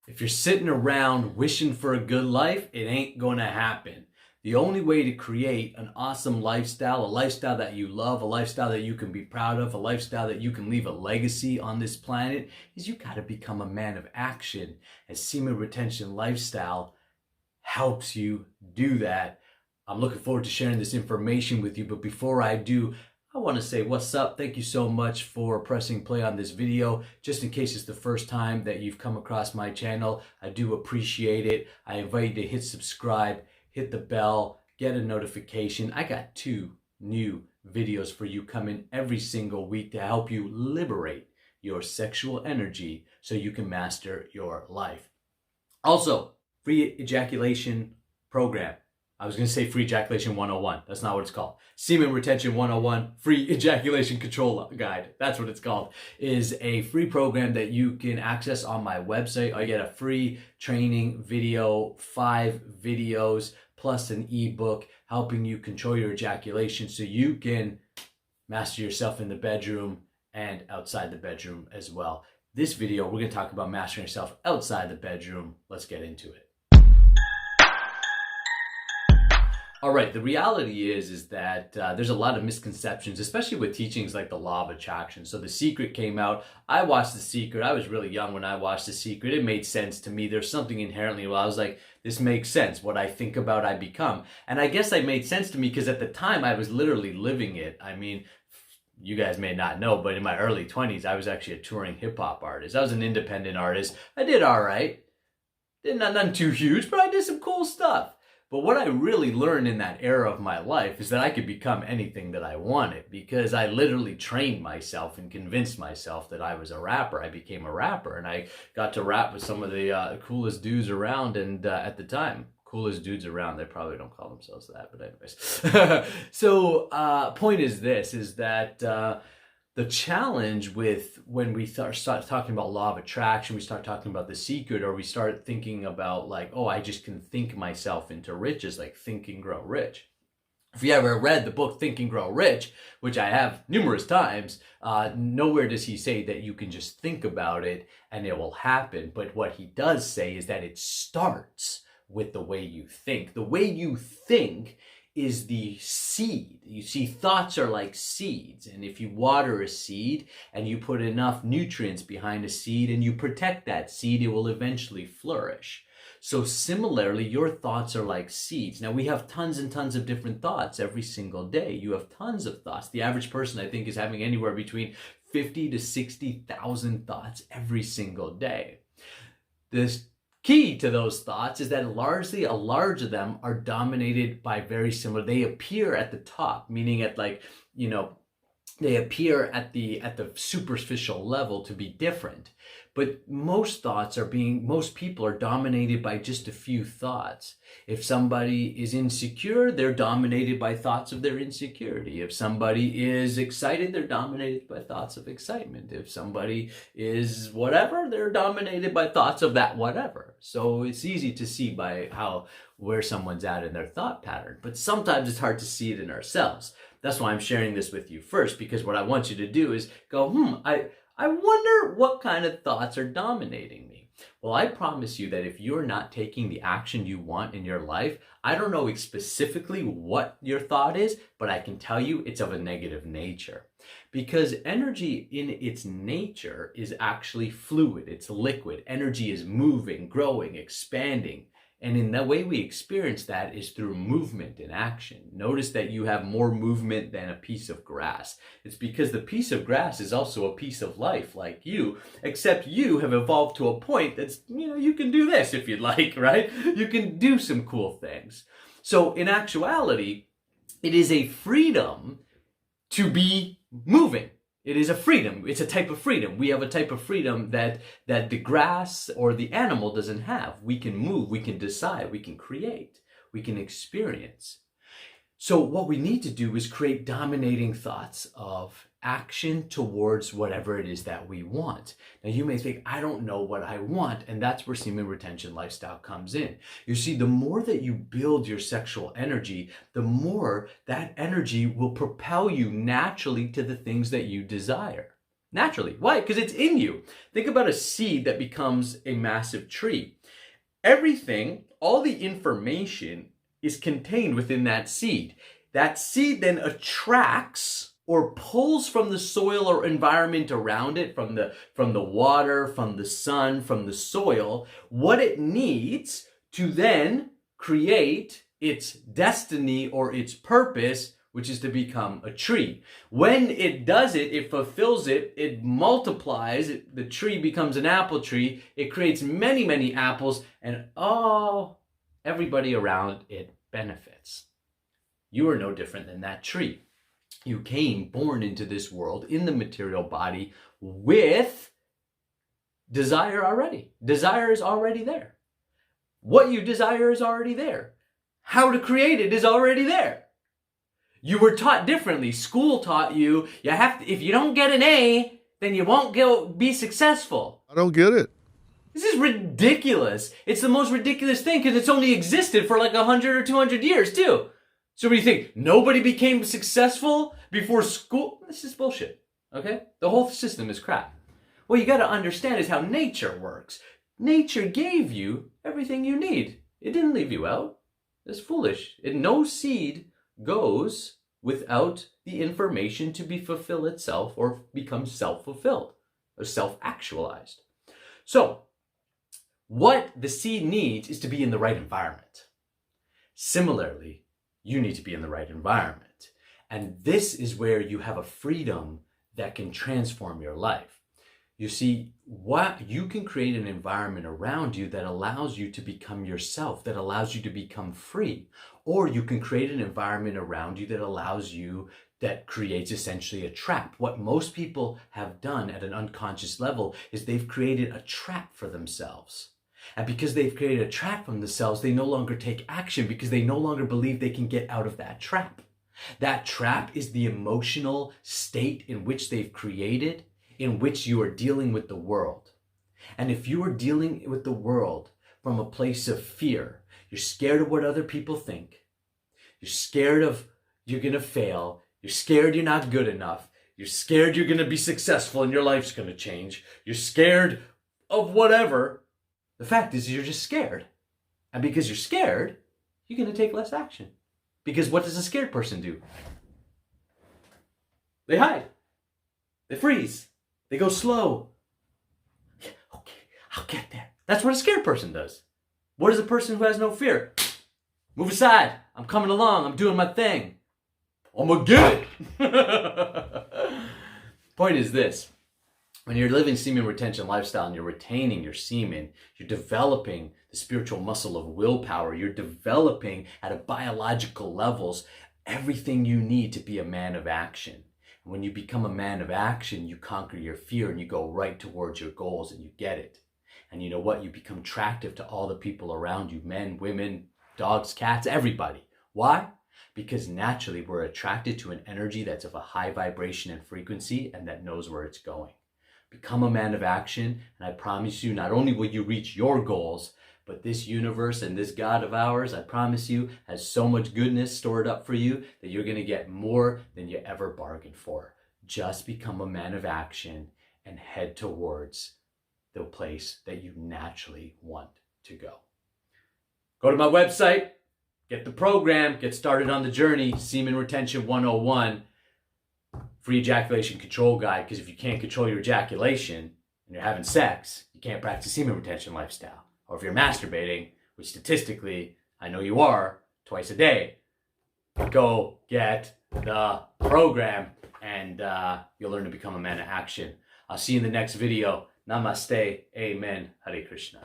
If you're sitting around wishing for a good life, it ain't gonna happen. The only way to create an awesome lifestyle, a lifestyle that you love, a lifestyle that you can be proud of, a lifestyle that you can leave a legacy on this planet, is you gotta become a man of action. And Semen Retention Lifestyle helps you do that. I'm looking forward to sharing this information with you, but before I do, I want to say what's up. Thank you so much for pressing play on this video. Just in case it's the first time that you've come across my channel, I do appreciate it. I invite you to hit subscribe, hit the bell, get a notification. I got 2 new videos for you coming every single week to help you liberate your sexual energy so you can master your life. Also, free ejaculation program. I was going to say free ejaculation 101. That's not what it's called. Semen Retention 101 free ejaculation control guide. That's what it's called. Is a free program that you can access on my website. I get a free training video, 5 videos plus an ebook helping you control your ejaculation so you can master yourself in the bedroom and outside the bedroom as well. This video, we're going to talk about mastering yourself outside the bedroom. Let's get into it. All right, the reality is that there's a lot of misconceptions, especially with teachings like the law of attraction. So The Secret came out. I watched The Secret. I was really young when I watched The Secret. It made sense to me. There's something inherently where I was like, this makes sense. What I think about, I become. And I guess it made sense to me because at the time I was literally living it. I mean, you guys may not know, but in my early 20s, I was actually a touring hip hop artist. I was an independent artist. I did all right. Nothing too huge, but I did some cool stuff. But what I really learned in that era of my life is that I could become anything that I wanted because I literally trained myself and convinced myself that I was a rapper. I became a rapper and I got to rap with some of the coolest dudes around. And at the time, coolest dudes around. They probably don't call themselves that, but anyways. So point is this, is that the challenge with when we start talking about law of attraction, we start talking about The Secret, or we start thinking about like, oh, I just can think myself into riches, like Think and Grow Rich. If you ever read the book Think and Grow Rich, which I have numerous times, nowhere does he say that you can just think about it and it will happen. But what he does say is that it starts with the way you think. The way you think is the seed. You see, thoughts are like seeds. And if you water a seed and you put enough nutrients behind a seed and you protect that seed, it will eventually flourish. So similarly, your thoughts are like seeds. Now, we have tons and tons of different thoughts every single day. You have tons of thoughts. The average person, I think, is having anywhere between 50 to 60,000 thoughts every single day. This key to those thoughts is that largely a large of them are dominated by very similar. They appear at the top, meaning at like, you know, they appear at the superficial level to be different. But most people are dominated by just a few thoughts. If somebody is insecure, they're dominated by thoughts of their insecurity. If somebody is excited, they're dominated by thoughts of excitement. If somebody is whatever, they're dominated by thoughts of that whatever. So it's easy to see by where someone's at in their thought pattern. But sometimes it's hard to see it in ourselves. That's why I'm sharing this with you first, because what I want you to do is go, I wonder what kind of thoughts are dominating me. Well, I promise you that if you're not taking the action you want in your life, I don't know specifically what your thought is, but I can tell you it's of a negative nature. Because energy in its nature is actually fluid, it's liquid. Energy is moving, growing, expanding. And in the way we experience that is through movement and action. Notice that you have more movement than a piece of grass. It's because the piece of grass is also a piece of life like you, except you have evolved to a point that's, you can do this if you'd like, right? You can do some cool things. So in actuality, it is a freedom to be moving. It is a freedom. It's a type of freedom. We have a type of freedom that the grass or the animal doesn't have. We can move, we can decide, we can create, we can experience. So what we need to do is create dominating thoughts of action towards whatever it is that we want. Now you may think, I don't know what I want, and that's where Semen Retention Lifestyle comes in. You see, the more that you build your sexual energy, the more that energy will propel you naturally to the things that you desire. Naturally. Why? Because it's in you. Think about a seed that becomes a massive tree. Everything, all the information is contained within that seed. That seed then attracts or pulls from the soil or environment around it, from the water, from the sun, from the soil, what it needs to then create its destiny or its purpose, which is to become a tree. When it does it, it fulfills it, it multiplies, the tree becomes an apple tree, it creates many, many apples, and everybody around it benefits. You are no different than that tree. You came born into this world in the material body with desire already. Desire is already there. What you desire is already there. How to create it is already there. You were taught differently. School taught you have to, if you don't get an A, then you won't be successful. I don't get it. This is ridiculous. It's the most ridiculous thing because it's only existed for like 100 or 200 years too. So what do you think? Nobody became successful before school? This is bullshit, okay? The whole system is crap. What you got to understand is how nature works. Nature gave you everything you need. It didn't leave you out. It's foolish. No seed goes without the information to fulfill itself or become self-fulfilled or self-actualized. So what the seed needs is to be in the right environment. Similarly, you need to be in the right environment. And this is where you have a freedom that can transform your life. You see, you can create an environment around you that allows you to become yourself, that allows you to become free. Or you can create an environment around you that creates essentially a trap. What most people have done at an unconscious level is they've created a trap for themselves. And because they've created a trap for themselves, they no longer take action because they no longer believe they can get out of that trap. That trap is the emotional state in which they've created, in which you are dealing with the world. And if you are dealing with the world from a place of fear, you're scared of what other people think, you're scared of you're going to fail, you're scared you're not good enough, you're scared you're going to be successful and your life's going to change, you're scared of whatever. The fact is you're just scared. And because you're scared, you're going to take less action. Because what does a scared person do? They hide. They freeze. They go slow. Yeah, okay, I'll get there. That's what a scared person does. What does a person who has no fear? Move aside. I'm coming along. I'm doing my thing. I'm going to get it. Point is this. When you're living semen retention lifestyle and you're retaining your semen, you're developing the spiritual muscle of willpower. You're developing at a biological levels everything you need to be a man of action. And when you become a man of action, you conquer your fear and you go right towards your goals and you get it. And you know what? You become attractive to all the people around you, men, women, dogs, cats, everybody. Why? Because naturally we're attracted to an energy that's of a high vibration and frequency and that knows where it's going. Become a man of action, and I promise you, not only will you reach your goals, but this universe and this God of ours, I promise you, has so much goodness stored up for you that you're going to get more than you ever bargained for. Just become a man of action and head towards the place that you naturally want to go. Go to my website, get the program, get started on the journey, Semen Retention 101. Free ejaculation control guide, because if you can't control your ejaculation and you're having sex, you can't practice semen retention lifestyle. Or if you're masturbating, which statistically I know you are, twice a day, go get the program and you'll learn to become a man of action. I'll see you in the next video. Namaste. Amen. Hare Krishna.